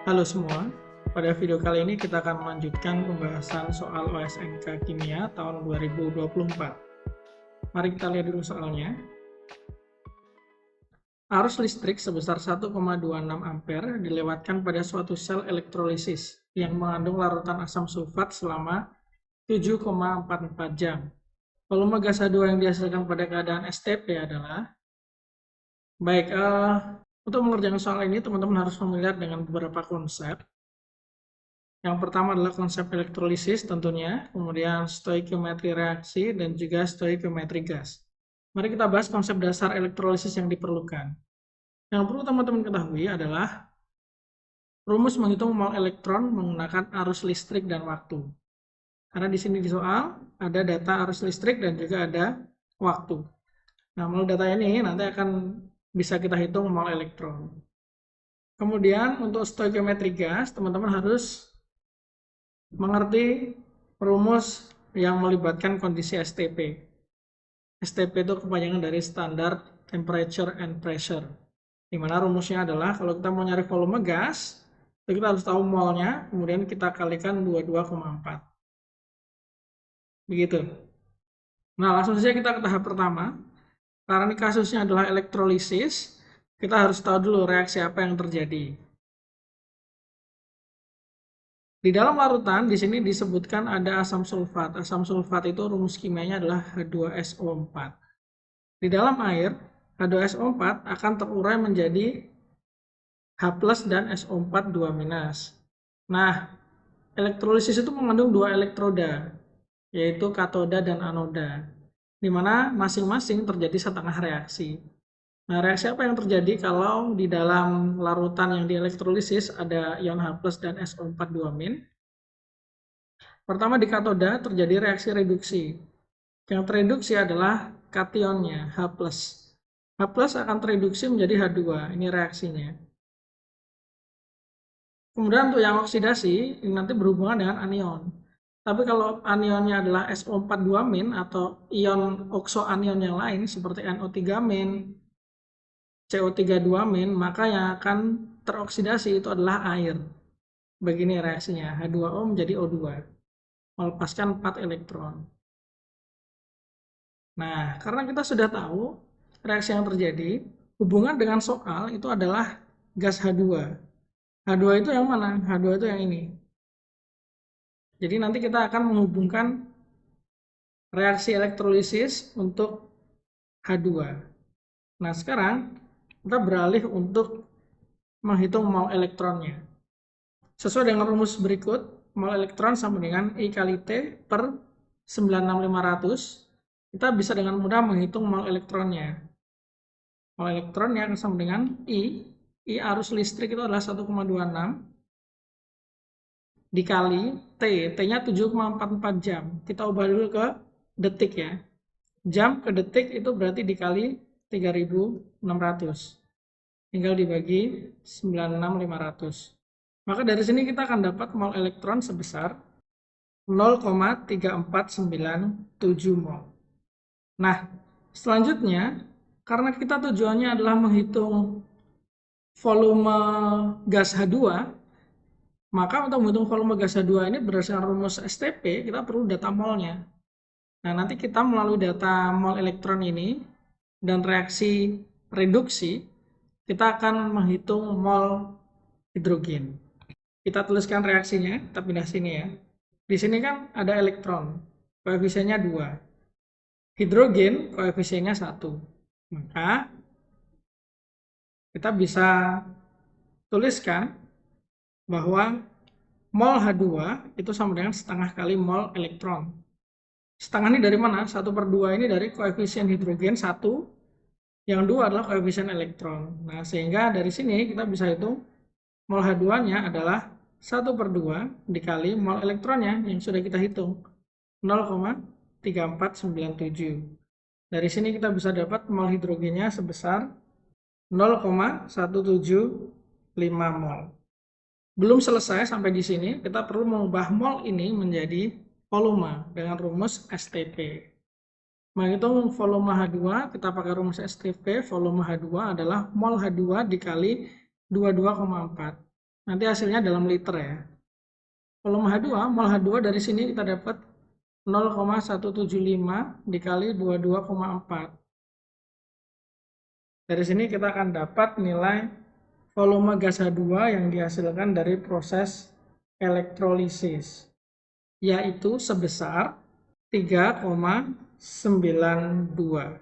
Halo semua, pada video kali ini kita akan melanjutkan pembahasan soal OSNK Kimia tahun 2024. Mari kita lihat dulu soalnya. Arus listrik sebesar 1,26 ampere dilewatkan pada suatu sel elektrolisis yang mengandung larutan asam sulfat selama 7,44 jam. Volume gas H2 yang dihasilkan pada keadaan STP adalah untuk mengerjakan soal ini teman-teman harus familiar dengan beberapa konsep. Yang pertama adalah konsep elektrolisis tentunya, kemudian stoikiometri reaksi, dan juga stoikiometri gas. Mari kita bahas konsep dasar elektrolisis yang diperlukan. Yang perlu teman-teman ketahui adalah rumus menghitung mol elektron menggunakan arus listrik dan waktu. Karena di sini di soal ada data arus listrik dan juga ada waktu. Nah, mol data ini nanti akan bisa kita hitung mol elektron. Kemudian untuk stoikiometri gas, teman-teman harus mengerti rumus yang melibatkan kondisi STP. STP itu kepanjangan dari Standard Temperature and Pressure. Di mana rumusnya adalah kalau kita mau nyari volume gas, kita harus tahu molnya, kemudian kita kalikan 22,4. Begitu. Nah, langsung saja kita ke tahap pertama. Karena ini kasusnya adalah elektrolisis, kita harus tahu dulu reaksi apa yang terjadi. Di dalam larutan, di sini disebutkan ada asam sulfat. Asam sulfat itu rumus kimianya adalah H2SO4. Di dalam air, H2SO4 akan terurai menjadi H+ dan SO4 2-. Nah, elektrolisis itu mengandung dua elektroda, yaitu katoda dan anoda, di mana masing-masing terjadi setengah reaksi. Nah, reaksi apa yang terjadi kalau di dalam larutan yang dielektrolisis ada ion H+ dan SO4 2-? Pertama di katoda terjadi reaksi reduksi. Yang tereduksi adalah kationnya, H+. H+ akan tereduksi menjadi H2, ini reaksinya. Kemudian untuk yang oksidasi, ini nanti berhubungan dengan anion. Tapi kalau anionnya adalah SO4 2- atau ion oksoanion yang lain seperti NO3-, CO3 2-, maka yang akan teroksidasi itu adalah air. Begini reaksinya, H2O menjadi O2, melepaskan 4 elektron. Nah, karena kita sudah tahu reaksi yang terjadi, hubungan dengan soal itu adalah gas H2. H2 itu yang mana? H2 itu yang ini. Jadi nanti kita akan menghubungkan reaksi elektrolisis untuk H2. Nah, sekarang kita beralih untuk menghitung mol elektronnya. Sesuai dengan rumus berikut, mol elektron sama dengan I kali T per 96500. Kita bisa dengan mudah menghitung mol elektronnya. Mol elektronnya akan sama dengan I arus listrik itu adalah 1,26 dikali T-nya 7,44 jam. Kita ubah dulu ke detik ya. Jam ke detik itu berarti dikali 3600. Tinggal dibagi 96500. Maka dari sini kita akan dapat mol elektron sebesar 0,3497 mol. Nah, selanjutnya karena kita tujuannya adalah menghitung volume gas H2, maka untuk menghitung volume gas H2 ini berdasarkan rumus STP, kita perlu data molnya. Nah, nanti kita melalui data mol elektron ini dan reaksi reduksi, kita akan menghitung mol hidrogen. Kita tuliskan reaksinya, kita pindah sini ya. Di sini kan ada elektron, koefisiennya 2. Hidrogen koefisiennya 1. Maka kita bisa tuliskan bahwa mol H2 itu sama dengan setengah kali mol elektron. Setengah ini dari mana? 1/2 ini dari koefisien hidrogen 1, yang 2 adalah koefisien elektron. Nah, sehingga dari sini kita bisa hitung mol H2-nya adalah 1/2 dikali mol elektronnya yang sudah kita hitung, 0,3497. Dari sini kita bisa dapat mol hidrogennya sebesar 0,175 mol. Belum selesai sampai di sini, kita perlu mengubah mol ini menjadi volume dengan rumus STP. Menghitung volume H2, kita pakai rumus STP, volume H2 adalah mol H2 dikali 22,4. Nanti hasilnya dalam liter ya. Volume H2, mol H2 dari sini kita dapat 0,175 dikali 22,4. Dari sini kita akan dapat nilai volume gas H2 yang dihasilkan dari proses elektrolisis, yaitu sebesar 3,92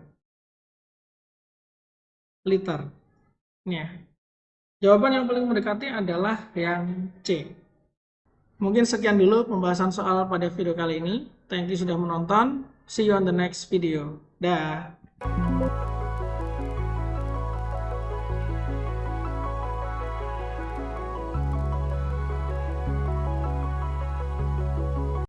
liter. Ini ya. Jawaban yang paling mendekati adalah yang C. Mungkin sekian dulu pembahasan soal pada video kali ini. Thank you sudah menonton. See you on the next video. Dah.